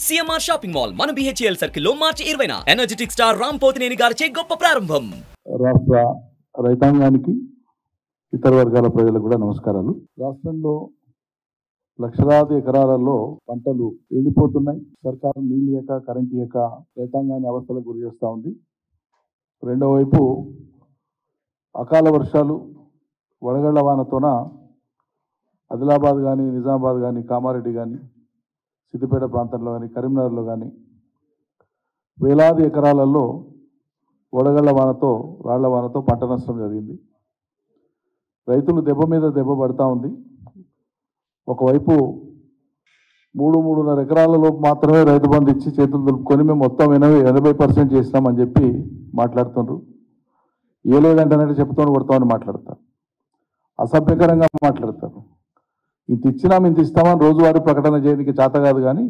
CMR shopping mall మన BHEL circle లో మార్చి 20న energetic star Ram Pothineni గారిచే గొప్ప ప్రారంభం. రాష్ట్ర రైతాంగానికి ఇతర వర్గాల ప్రజలకు కూడా నమస్కారాలు. రాష్ట్రంలో లక్షలాది ఎకరాలలో పంటలు ఎండిపోతున్నాయి. సర్కారు నీళ్ళు ఇయ్యక, కరెంట్ ఇయ్యక రైతాంగాన్ని అవస్థలకు గురి చేస్తూ ఉంది. రెండో వైపు అకాల వర్షాలు, వడగళ్ల వానతోన ఆదిలాబాద్ కానీ, నిజామాబాద్ కానీ, కామారెడ్డి కానీ, సిద్దిపేట ప్రాంతంలో కానీ, కరీంనగర్లో కానీ వేలాది ఎకరాలలో వడగళ్ల వానతో, రాళ్ల వానతో పంట నష్టం జరిగింది. రైతులు దెబ్బ మీద దెబ్బ పడతా ఉంది. ఒకవైపు 3-3.5 ఎకరాలలోపు మాత్రమే రైతు బంధు ఇచ్చి చేతులు దులుపుకొని మేము మొత్తం 80% చేసినామని చెప్పి మాట్లాడుతున్నారు. ఏ లేదంటే చెప్తాను కొడతామని మాట్లాడతారు. అసభ్యకరంగా మాట్లాడతారు. ఇంత ఇచ్చినాం, ఇంత ఇస్తామని రోజువారీ ప్రకటన చేయడానికి చేత కాదు, కానీ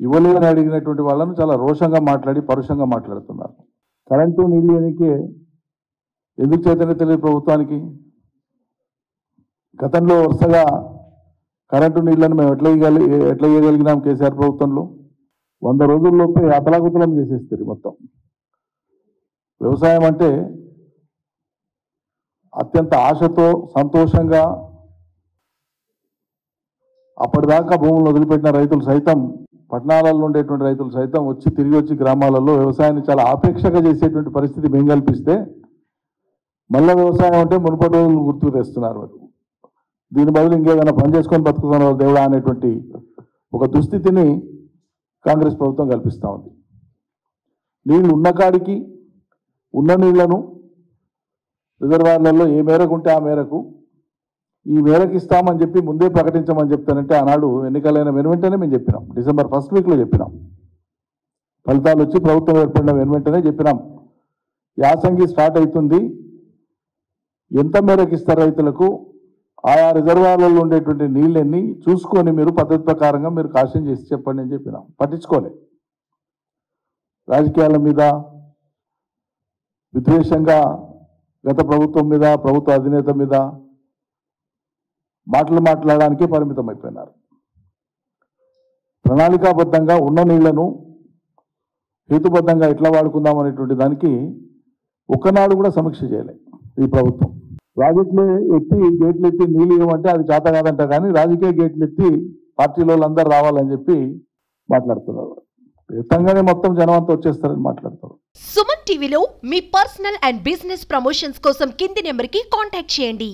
ఇవ్వలేదని అడిగినటువంటి వాళ్ళను చాలా రోషంగా మాట్లాడి పరుషంగా మాట్లాడుతున్నారు. కరెంటు నీళ్ళు ఎనికి ఎందుకు చేతనే తెలియదు ప్రభుత్వానికి. గతంలో వరుసగా కరెంటు నీళ్లను మేము ఎట్లా ఇవ్వగలిగినాం కేసీఆర్ ప్రభుత్వంలో. 100 రోజుల్లోపే అతలాకుతలం చేసేస్తారు మొత్తం. వ్యవసాయం అంటే అత్యంత ఆశతో, సంతోషంగా అప్పటిదాకా భూములను వదిలిపెట్టిన రైతులు సైతం, పట్టణాలలో ఉండేటువంటి రైతులు సైతం తిరిగి వచ్చి గ్రామాలలో వ్యవసాయాన్ని చాలా ఆపేక్షగా చేసేటువంటి పరిస్థితి మేము కల్పిస్తే మళ్ళీ వ్యవసాయం అంటే మునుపటి రోజులు గుర్తుకు తెస్తున్నారు. దీని బదులు ఇంకేదైనా పని చేసుకొని బతుకుతున్నారు దేవుడా అనేటువంటి ఒక దుస్థితిని కాంగ్రెస్ ప్రభుత్వం కల్పిస్తూ ఉంది. నీళ్లు ఉన్న కాడికి ఉన్న నీళ్లను రిజర్వాయర్లలో ఏ మేరకు ఉంటే ఆ మేరకు, ఈ మేరకు ఇస్తామని చెప్పి ముందే ప్రకటించమని చెప్తానంటే ఆనాడు ఎన్నికలైన వెనువెంటనే మేము చెప్పినాం. డిసెంబర్ 1st వీక్లో చెప్పినాం. ఫలితాలు వచ్చి ప్రభుత్వం ఏర్పడిన వెనువెంటనే చెప్పినాం. యాసంగి స్టార్ట్ అవుతుంది, ఎంత మేరకు ఇస్తారు రైతులకు, ఆయా రిజర్వాయర్లలో ఉండేటువంటి నీళ్ళన్నీ చూసుకొని మీరు పద్ధతి ప్రకారంగా మీరు కాషన్ చేసి చెప్పండి అని చెప్పినాం. పట్టించుకోలే. రాజకీయాల మీద విద్వేషంగా గత ప్రభుత్వం మీద, ప్రభుత్వ అధినేత మీద మాట్లాడడానికే పరిమితం అయిపోయినారు. ప్రణాళికాబద్ధంగా ఉన్న నీళ్లను హేతుబద్ధంగా ఎట్లా వాడుకుందాం అనేటువంటి దానికి ఒక్కనాడు కూడా సమీక్ష చేయలే ఈ ప్రభుత్వం. ప్రాజెక్టులు ఎత్తి, గేట్లు ఎత్తి నీళ్ళు ఇవ్వమంటే అది చేత కాదంట, కానీ రాజకీయ గేట్లు ఎత్తి పార్టీలో అందరూ రావాలని చెప్పి మాట్లాడుతున్నారు. ఎత్తంగానే మొత్తం జనం అంతా వచ్చేస్తారని మాట్లాడతారు. సుమన్ టీవీలో మీ పర్సనల్ అండ్ బిజినెస్ ప్రమోషన్స్ కోసం కింది నెంబర్కి కాంటాక్ట్ చేయండి.